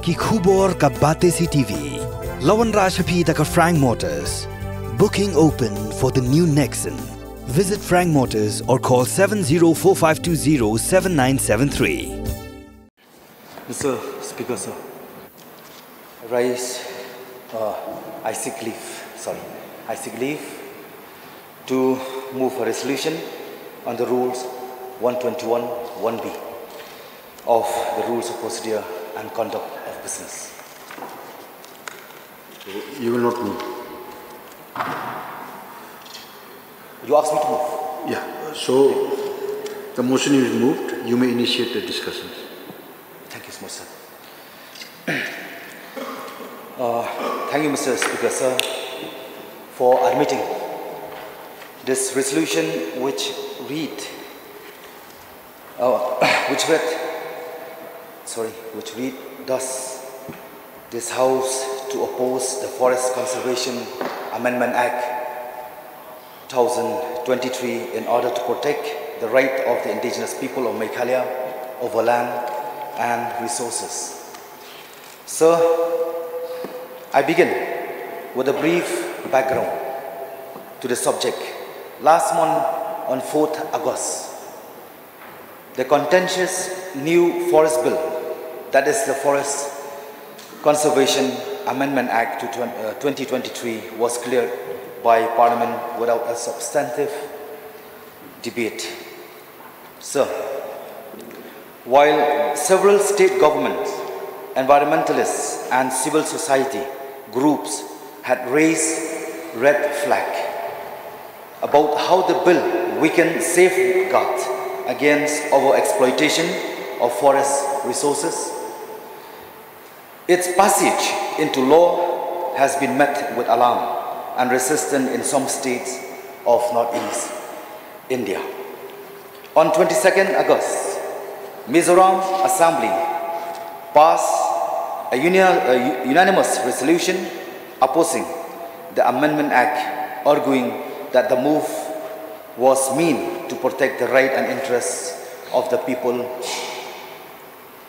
कि Khubor ka Batesi TV. Lawan Rashapi da ka Frank Motors. Booking open for the new Nexon. Visit Frank Motors or call 7045207973. Mr. Speaker, sir, I seek leave to move a resolution on the rules 121(1)(b) of the rules of procedure and conduct of business. You will not move. You asked me to move. Yeah. So the motion is moved. You may initiate the discussions. Thank you so much, sir. Thank you, Mr. Speaker, sir, for admitting this resolution which read thus: this House to oppose the Forest Conservation Amendment Act 2023 in order to protect the right of the indigenous people of Meghalaya over land and resources. Sir, I begin with a brief background to the subject. Last month, on 4th August, the contentious new forest bill, that is the Forest Conservation Amendment Act 2023, was cleared by Parliament without a substantive debate. Sir, while several state governments, environmentalists and civil society groups had raised red flag about how the bill weakened safeguards against overexploitation of forest resources, its passage into law has been met with alarm and resistance in some states of Northeast India. On 22nd August, Mizoram Assembly passed a unanimous resolution opposing the Amendment Act, arguing that the move was meant to protect the right and interests of the people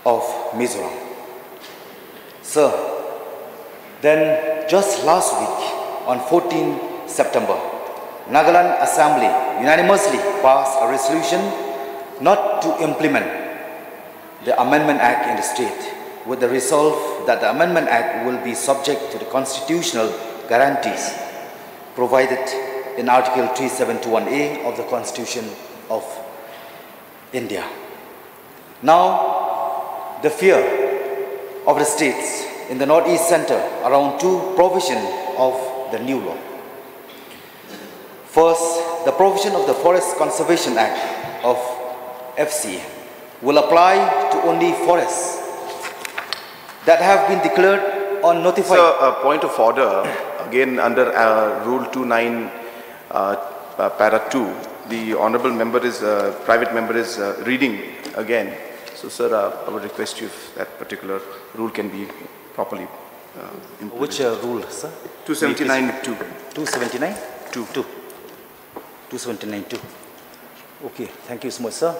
of Mizoram. Sir, then just last week, on 14 September, Nagaland Assembly unanimously passed a resolution not to implement the Amendment Act in the state, with the resolve that the Amendment Act will be subject to the constitutional guarantees provided in Article 3721A of the Constitution of India. Now, the fear of the states in the Northeast center around two provisions of the new law. First, the provision of the Forest Conservation Act of FCA will apply to only forests that have been declared unnotified. So, a point of order, again under Rule 29, Para 2, the Honourable Member is, private member is reading again. So, sir, I would request you if that particular rule can be properly implemented. Which rule, sir? 279(2). 279(2). 279(2). Okay, thank you so much, sir.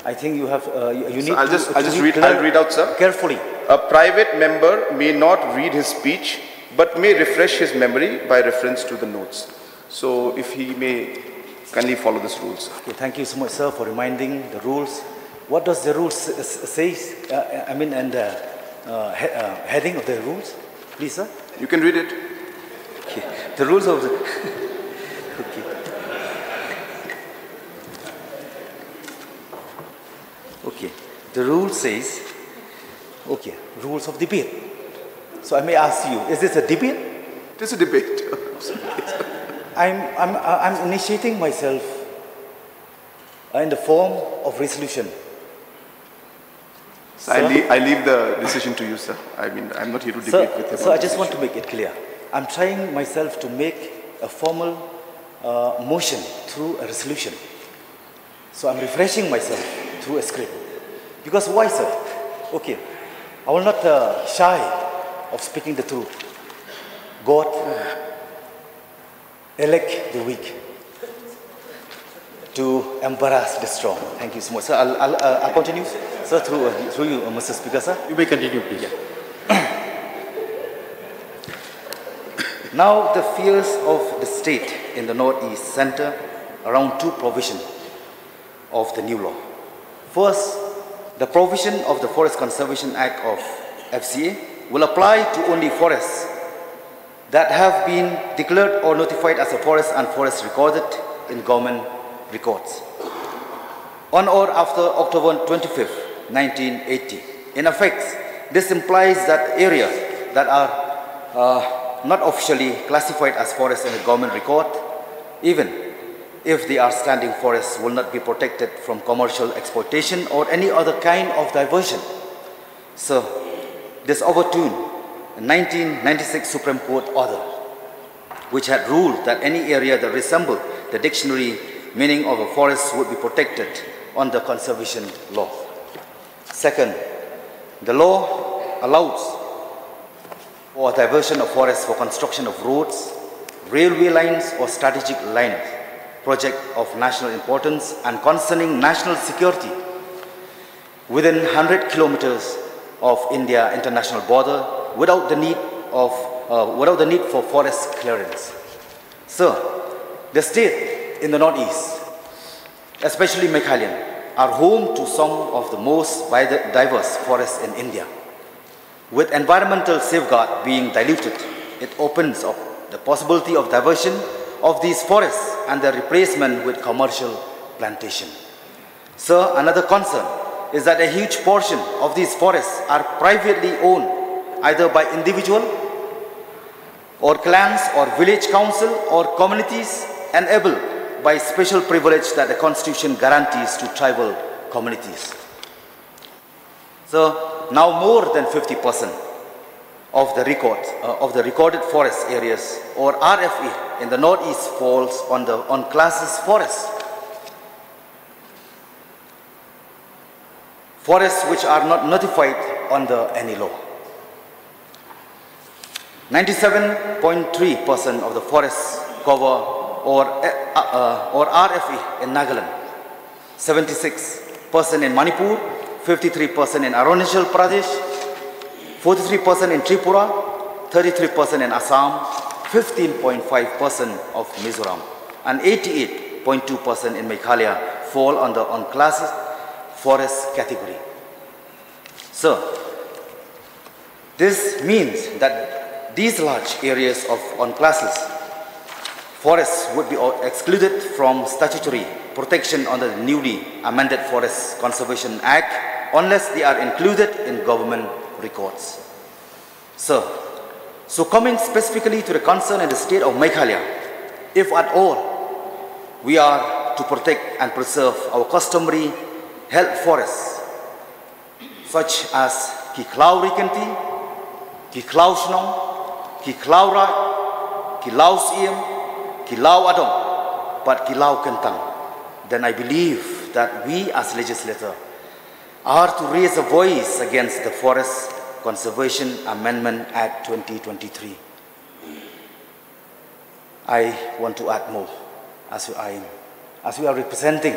I think you have, you need I'll just read out, sir. Carefully. A private member may not read his speech, but may refresh his memory by reference to the notes. So, if he may kindly follow this rules. Okay, thank you so much, sir, for reminding the rules. What does the rules say? And the heading of the rules, please, sir. You can read it. Okay. The rules of the. Okay. Okay. The rule says. Okay. Rules of debate. So I may ask you: is this a debate? It is a debate. I'm initiating myself in the form of resolution. So I leave the decision to you, sir. I mean, I'm not here to debate with you. So I just want to make it clear. I'm trying myself to make a formal motion through a resolution. So I'm refreshing myself through a script. Because why, sir? Okay, I will not shy of speaking the truth. God elect the weak to embarrass the strong. Thank you so much, sir. I'll continue, sir, through you, Mr. Speaker, sir. You may continue, please. Yeah. Now, the fears of the state in the Northeast center around two provisions of the new law. First, the provision of the Forest Conservation Act of FCA will apply to only forests that have been declared or notified as a forest and forests recorded in government records on or after October 25, 1980. In effect, this implies that areas that are not officially classified as forests in the government record, even if they are standing forests, will not be protected from commercial exploitation or any other kind of diversion. So, this overturned a 1996 Supreme Court order, which had ruled that any area that resembled the dictionary meaning of a forest would be protected under conservation law. Second, the law allows for diversion of forests for construction of roads, railway lines or strategic lines, project of national importance and concerning national security within 100 kilometers of India international border without the need for forest clearance. So, the state in the Northeast, especially Meghalaya, are home to some of the most diverse forests in India. With environmental safeguard being diluted, it opens up the possibility of diversion of these forests and their replacement with commercial plantation. So, another concern is that a huge portion of these forests are privately owned either by individual or clans or village council or communities enabled by special privilege that the Constitution guarantees to tribal communities. So, now more than 50% of the recorded forest areas or RFE in the Northeast falls on classes forests. Forests which are not notified under any law. 97.3% of the forests cover or RFE in Nagaland, 76% in Manipur, 53% in Arunachal Pradesh, 43% in Tripura, 33% in Assam, 15.5% of Mizoram, and 88.2% in Meghalaya fall under unclassed forest category. So, this means that these large areas of unclassed forests would be excluded from statutory protection under the newly amended Forest Conservation Act unless they are included in government records. So coming specifically to the concern in the state of Meghalaya, if at all we are to protect and preserve our customary held forests, such as Kiklau Rikanti, Kiklau Shnong, Kiklau Rai, Kilau Siem, Kilau Adong, but Kilau Kentang, then I believe that we as legislators are to raise a voice against the Forest Conservation Amendment Act 2023. I want to add more, as we are representing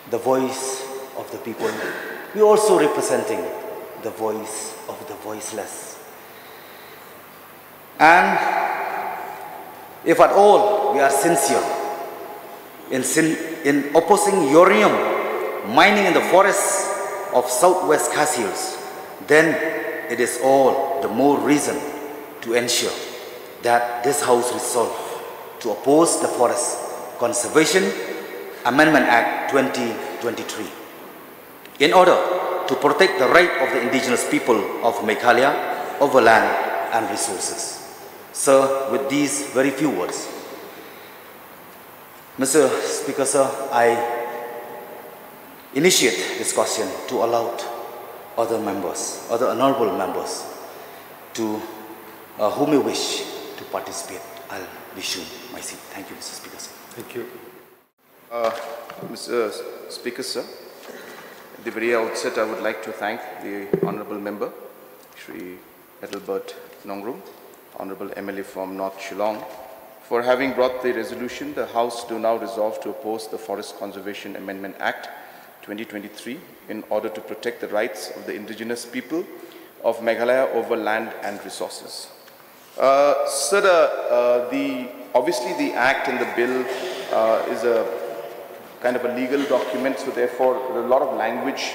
the voice of the people, we are also representing the voice of the voiceless. And if at all we are sincere in opposing uranium mining in the forests of southwest Khas, then it is all the more reason to ensure that this House resolve to oppose the Forest Conservation Amendment Act 2023 in order to protect the right of the indigenous people of Meghalaya over land and resources. Sir, with these very few words, Mr. Speaker, sir, I initiate discussion to allow other honorable members to who may wish to participate. I'll resume my seat. Thank you, Mr. Speaker, sir. Thank you. Mr. Speaker, sir, at the very outset, I would like to thank the honorable member, Shri Adelbert Nongrum, honorable MLA from North Shillong, for having brought the resolution. The House do now resolve to oppose the Forest Conservation Amendment Act 2023 in order to protect the rights of the indigenous people of Meghalaya over land and resources. Sir, obviously the Act and the bill is a kind of a legal document, so therefore a lot of language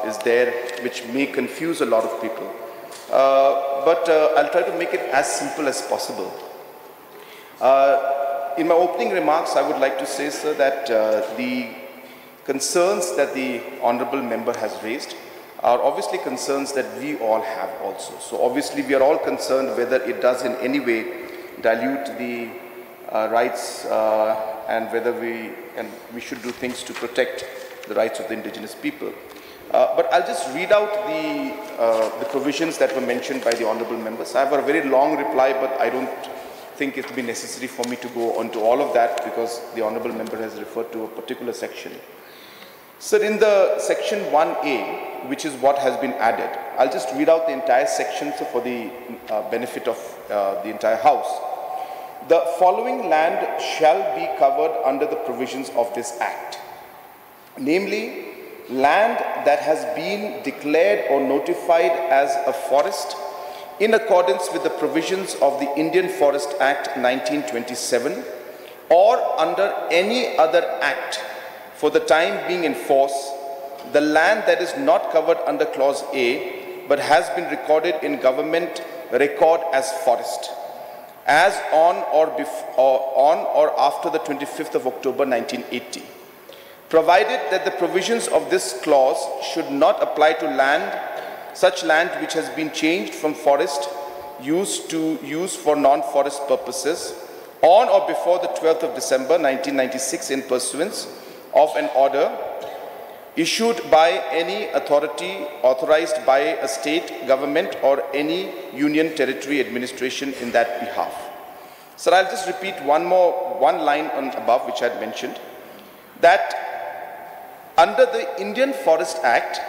is there which may confuse a lot of people. But I'll try to make it as simple as possible. In my opening remarks, I would like to say, sir, that the concerns that the Honorable Member has raised are obviously concerns that we all have also. So obviously we are all concerned whether it does in any way dilute the rights and whether we should do things to protect the rights of the indigenous people. But I'll just read out the provisions that were mentioned by the Honorable Members. I have a very long reply, but I don't think it will be necessary for me to go on to all of that because the Honorable Member has referred to a particular section. So in the section 1A, which is what has been added, I'll just read out the entire section for the benefit of the entire House. The following land shall be covered under the provisions of this Act, namely, land that has been declared or notified as a forest in accordance with the provisions of the Indian Forest Act 1927 or under any other act for the time being in force, the land that is not covered under Clause A but has been recorded in government record as forest, as on or after the 25th of October 1980. Provided that the provisions of this clause should not apply to such land which has been changed from forest use to use for non-forest purposes on or before the 12th of December 1996 in pursuance of an order issued by any authority authorized by a state government or any union territory administration in that behalf. Sir, I'll just repeat one line on above which I had mentioned, that under the Indian Forest Act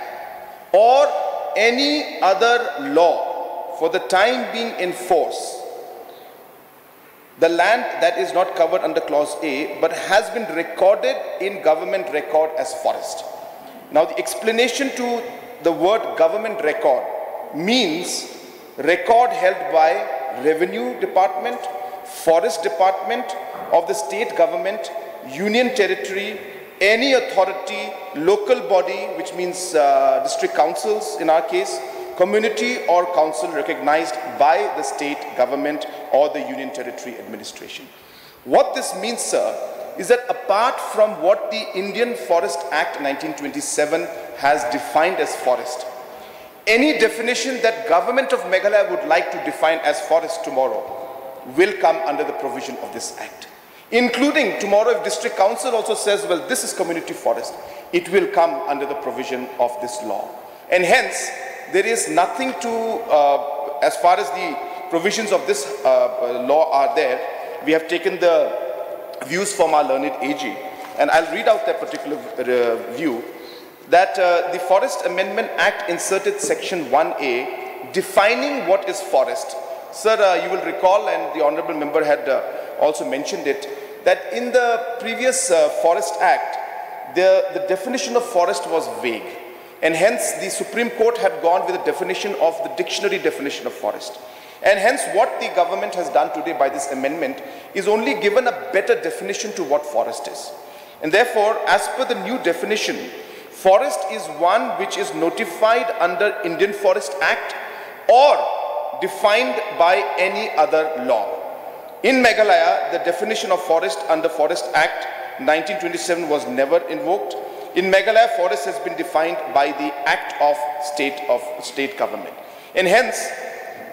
or any other law for the time being in force, the land that is not covered under Clause A but has been recorded in government record as forest. Now the explanation to the word government record means record held by Revenue Department, Forest Department of the state government, union territory, any authority, local body, which means district councils in our case, community or council recognized by the state government or the union territory administration. What this means, sir, is that apart from what the Indian Forest Act 1927 has defined as forest, any definition that government of Meghalaya would like to define as forest tomorrow will come under the provision of this act. Including tomorrow if district council also says, well, this is community forest, it will come under the provision of this law. And hence, there is nothing to, as far as the provisions of this law are there, we have taken the views from our learned AG. And I'll read out that particular view, that the Forest Amendment Act inserted section 1A defining what is forest. Sir, you will recall, and the Honorable Member had also mentioned it, that in the previous Forest Act, the definition of forest was vague. And hence, the Supreme Court had gone with a definition of the dictionary definition of forest. And hence, what the government has done today by this amendment is only given a better definition to what forest is. And therefore, as per the new definition, forest is one which is notified under Indian Forest Act or defined by any other law. In Meghalaya, the definition of forest under Forest Act 1927 was never invoked. In Meghalaya, forest has been defined by the Act of State Government. And hence,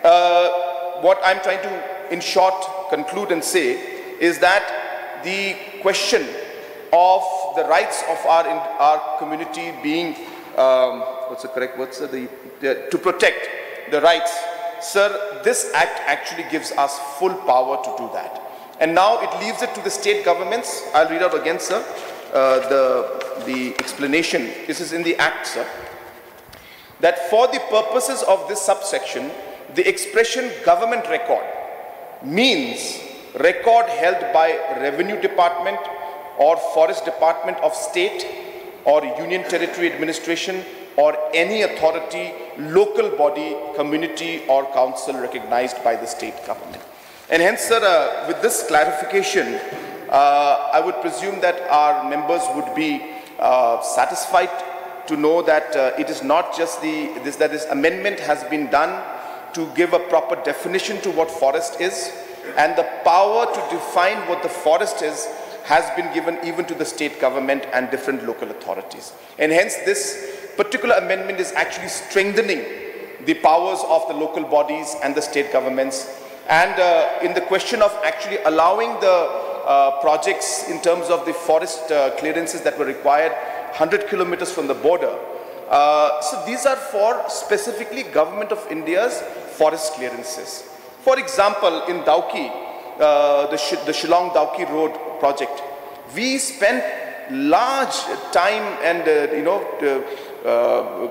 what I'm trying to, in short, conclude and say is that the question of the rights of our community being, what's the correct word, sir? To protect the rights, sir, this act actually gives us full power to do that. And now it leaves it to the state governments. I'll read out again, sir, the explanation. This is in the act, sir, that for the purposes of this subsection, the expression government record means record held by Revenue Department or Forest Department of State or Union Territory Administration or any authority, local body, community or council recognized by the state government. And hence, sir, with this clarification, I would presume that our members would be satisfied to know that it is not just that this amendment has been done to give a proper definition to what forest is, and the power to define what the forest is has been given even to the state government and different local authorities. And hence this particular amendment is actually strengthening the powers of the local bodies and the state governments. And in the question of actually allowing the projects in terms of the forest clearances that were required 100 kilometers from the border. So these are for specifically Government of India's forest clearances. For example, in Dauki, the Shillong-Dauki Road project, we spent large time and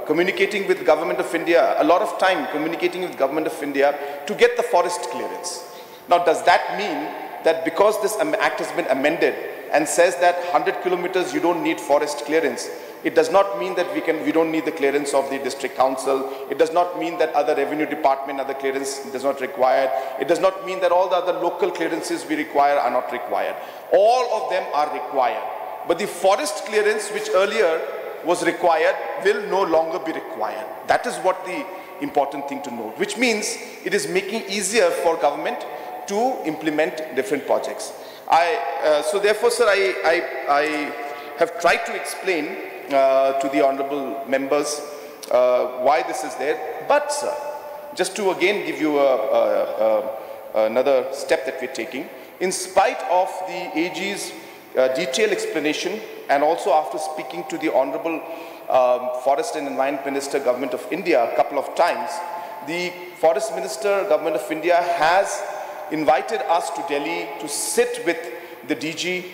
communicating with Government of India, a lot of time communicating with Government of India to get the forest clearance. Now, does that mean that because this act has been amended and says that 100 kilometers you don't need forest clearance, it does not mean that we don't need the clearance of the district council. It does not mean that other revenue department, other clearance does not require. It does not mean that all the other local clearances we require are not required. All of them are required. But the forest clearance, which earlier was required, will no longer be required. That is what the important thing to note, which means it is making easier for government to implement different projects. So therefore, sir, I have tried to explain to the honorable members why this is there. But, sir, just to again give you another step that we're taking, in spite of the AG's detailed explanation, and also after speaking to the honorable Forest and Environment Minister, Government of India, a couple of times, the Forest Minister, Government of India, has invited us to Delhi to sit with the DG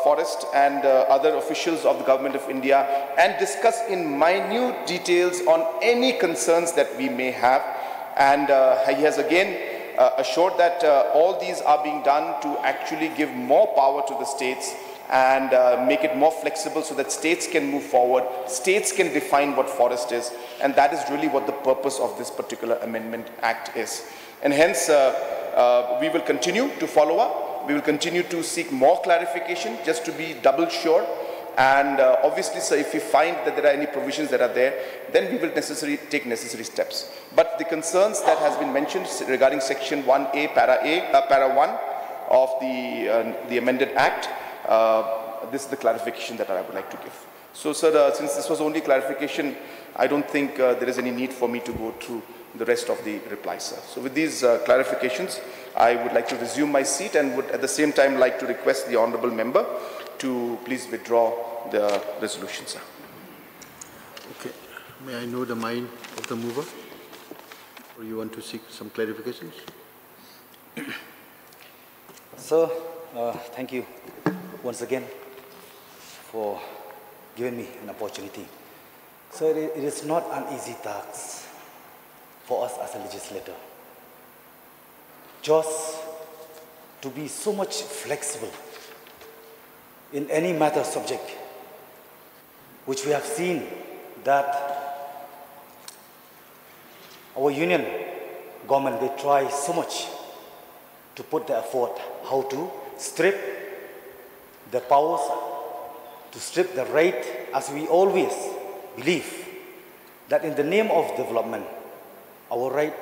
Forest and other officials of the Government of India and discuss in minute details on any concerns that we may have. And he has again assured that all these are being done to actually give more power to the states and make it more flexible so that states can move forward, states can define what forest is, and that is really what the purpose of this particular amendment act is. And hence, we will continue to follow up. We will continue to seek more clarification just to be double sure. And obviously, sir, if we find that there are any provisions that are there, then we will take necessary steps. But the concerns that has been mentioned regarding Section 1A, Para 1 of the amended act, this is the clarification that I would like to give. So, sir, since this was only clarification, I don't think there is any need for me to go through the rest of the replies, sir. So with these clarifications, I would like to resume my seat and would at the same time like to request the honorable member to please withdraw the resolution, sir. Okay. May I know the mind of the mover? Or you want to seek some clarifications? Sir, thank you once again for giving me an opportunity. Sir, it is not an easy task for us as a legislator, just to be so much flexible in any matter subject, which we have seen that our union government, they try so much to put the effort how to strip the powers, to strip the right, as we always believe that in the name of development, our right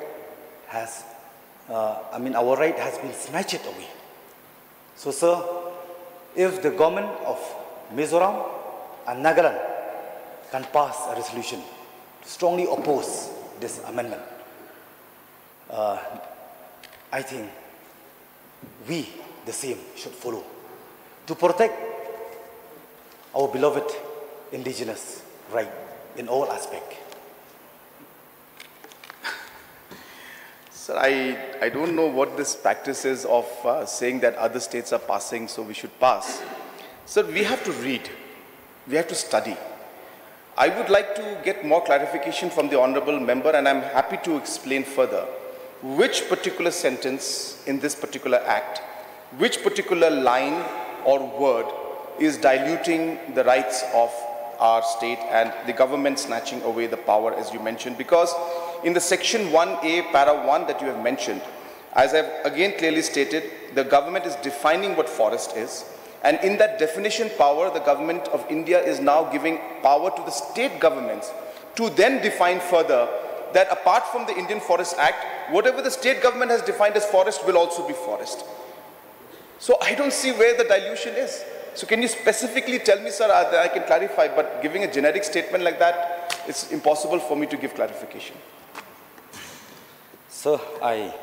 has, our right has been snatched away. So, sir, if the government of Mizoram and Nagaland can pass a resolution to strongly oppose this amendment, I think we, the same, should follow to protect our beloved indigenous right in all aspects. Sir, I don't know what this practice is of saying that other states are passing, so we should pass. Sir, we have to read. We have to study. I would like to get more clarification from the honorable member, and I'm happy to explain further which particular sentence in this particular act, which particular line or word is diluting the rights of our state and the government snatching away the power, as you mentioned, because in the section 1A, para 1 that you have mentioned, as I've again clearly stated, the government is defining what forest is. And in that definition power, the government of India is now giving power to the state governments to then define further that apart from the Indian Forest Act, whatever the state government has defined as forest will also be forest. So I don't see where the dilution is. So can you specifically tell me, sir, I can clarify, but giving a generic statement like that, it's impossible for me to give clarification. Sir, I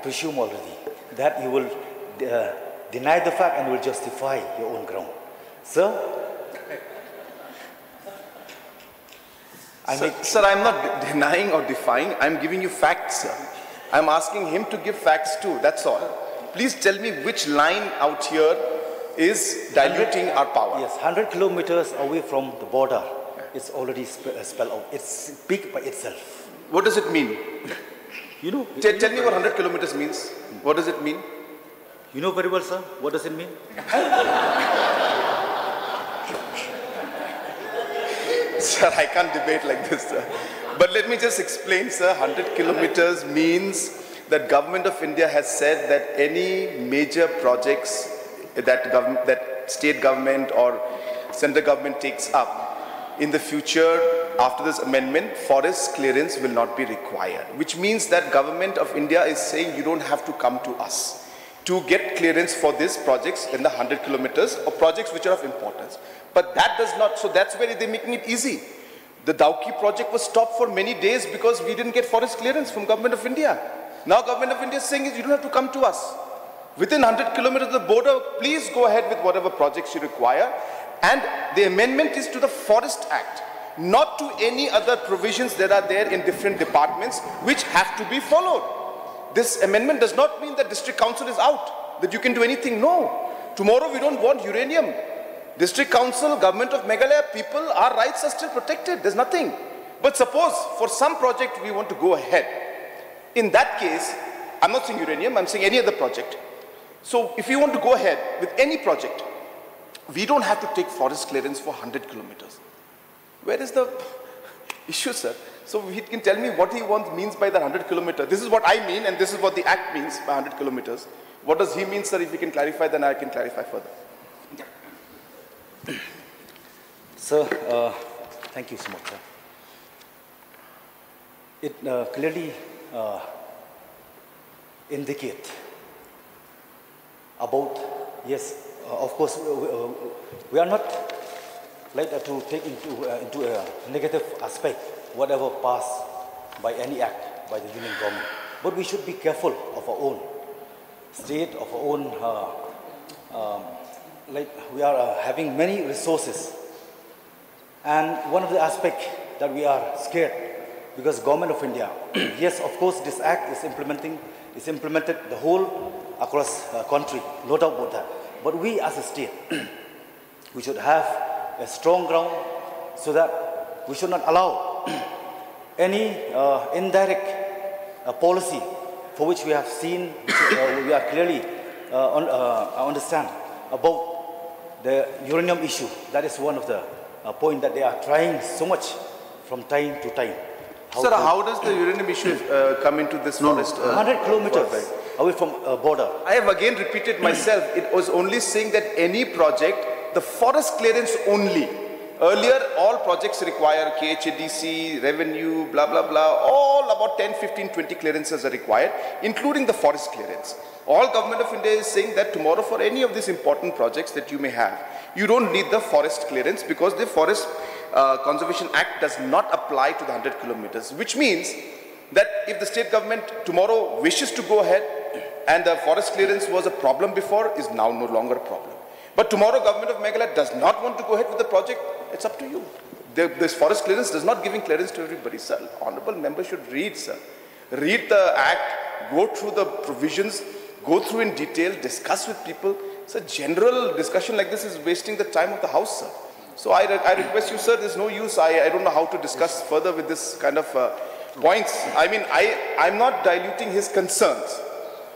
presume already that you will deny the fact and will justify your own ground. Sir? Sir, I'm not denying or defying. I'm giving you facts, sir. I'm asking him to give facts too, that's all. Please tell me which line out here is diluting our power. Yes, 100 kilometers away from the border. It's already spelled out. It's speak by itself. What does it mean? You know. Tell me what 100 kilometers means. What does it mean? You know very well, sir. What does it mean? Sir, I can't debate like this, sir. But let me just explain, sir. 100 kilometers means that Government of India has said that any major projects that state government or central government takes up, in the future, after this amendment, forest clearance will not be required. Which means that Government of India is saying you don't have to come to us to get clearance for these projects in the 100 kilometers or projects which are of importance. But that does not, so that's where they're making it easy. The Dauki project was stopped for many days because we didn't get forest clearance from Government of India. Now Government of India is saying you don't have to come to us. Within 100 kilometers of the border, please go ahead with whatever projects you require. And the amendment is to the Forest Act, not to any other provisions that are there in different departments which have to be followed. This amendment does not mean that district council is out, that you can do anything. No. Tomorrow we don't want uranium. District council, government of Meghalaya, people, our rights are still protected. There's nothing. But suppose for some project we want to go ahead. In that case, I'm not saying uranium, I'm saying any other project. So if you want to go ahead with any project, we don't have to take forest clearance for 100 kilometers. Where is the issue, sir? So he can tell me what he means by the 100 kilometers. This is what I mean and this is what the Act means by 100 kilometers. What does he mean, sir? If he can clarify, then I can clarify further. Sir, thank you so much, sir. It clearly indicates about, yes, of course, we are not like to take into a negative aspect whatever passed by any act by the Union government. But we should be careful of our own state, of our own, like we are having many resources. And one of the aspects that we are scared, because Government of India, yes, of course, this act is implemented the whole across country, no doubt about that. But we as a state, we should have a strong ground so that we should not allow any indirect policy for which we have seen, we are clearly understand about the uranium issue. That is one of the points that they are trying so much from time to time. Sir, how does the uranium issue come into this forest? 100 kilometers away from border. I have again repeated myself. It was only saying that any project, the forest clearance only. Earlier, all projects require KHADC, revenue, blah, blah, blah. All about 10, 15, 20 clearances are required, including the forest clearance. All Government of India is saying that tomorrow for any of these important projects that you may have, you don't need the forest clearance because the Forest Conservation Act does not apply to the 100 kilometers, which means that if the state government tomorrow wishes to go ahead and the forest clearance was a problem before, is now no longer a problem. But tomorrow Government of Meghalaya does not want to go ahead with the project, it's up to you. This forest clearance does not giving clearance to everybody, sir. Honorable member should read, sir. Read the act, go through the provisions, go through in detail, discuss with people. So general discussion like this is wasting the time of the house, sir. So I request you, sir, there's no use. I don't know how to discuss further with this kind of points. I mean, I'm not diluting his concerns.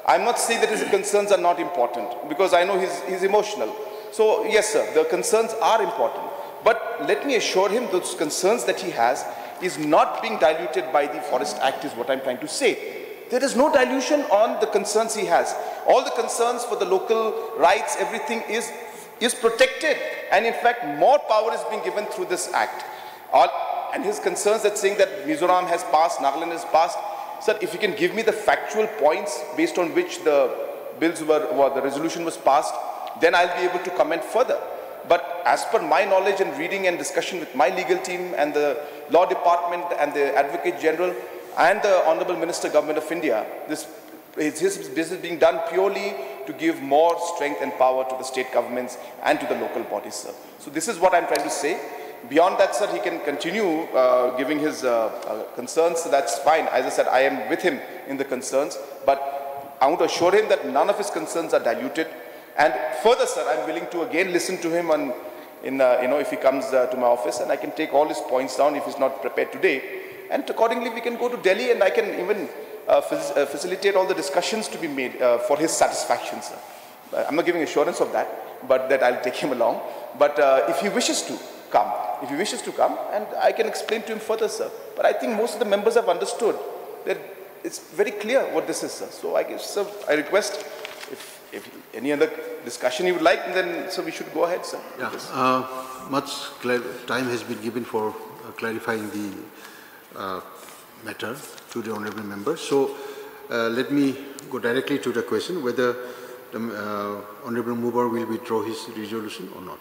I'm not saying that his concerns are not important, because I know he's emotional. So yes, sir, the concerns are important. But let me assure him those concerns that he has is not being diluted by the Forest Act, is what I'm trying to say. There is no dilution on the concerns he has. All the concerns for the local rights, everything is protected. And in fact, more power is being given through this act. And his concerns that saying that Mizoram has passed, Nagaland has passed, sir, if you can give me the factual points based on which the bills were, or the resolution was passed, then I'll be able to comment further. But as per my knowledge and reading and discussion with my legal team and the law department and the Advocate General and the Honorable Minister Government of India, his business being done purely to give more strength and power to the state governments and to the local bodies, sir. So this is what I'm trying to say. Beyond that, sir, he can continue giving his concerns, so that's fine. As I said, I am with him in the concerns, but I want to assure him that none of his concerns are diluted. And further, sir, I'm willing to again listen to him if he comes to my office, and I can take all his points down if he's not prepared today. And accordingly, we can go to Delhi, and I can even facilitate all the discussions to be made for his satisfaction, sir. I'm not giving assurance of that, but that I'll take him along. But if he wishes to come, and I can explain to him further, sir. But I think most of the members have understood that it's very clear what this is, sir. So I guess, sir, I request if any other discussion you would like, then so we should go ahead, sir. Yeah, much time has been given for clarifying the matter to the honourable member. So let me go directly to the question whether the honourable mover will withdraw his resolution or not.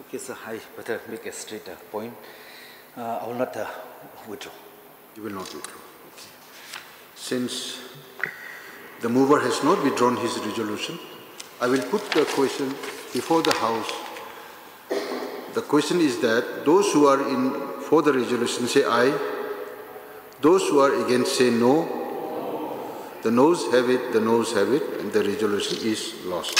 Okay, sir, I better make a straight point. I will not withdraw. You will not withdraw. Okay. Since the mover has not withdrawn his resolution, I will put the question before the House. The question is that those who are in for the resolution say aye. Those who are against say no. The noes have it, and the resolution is lost.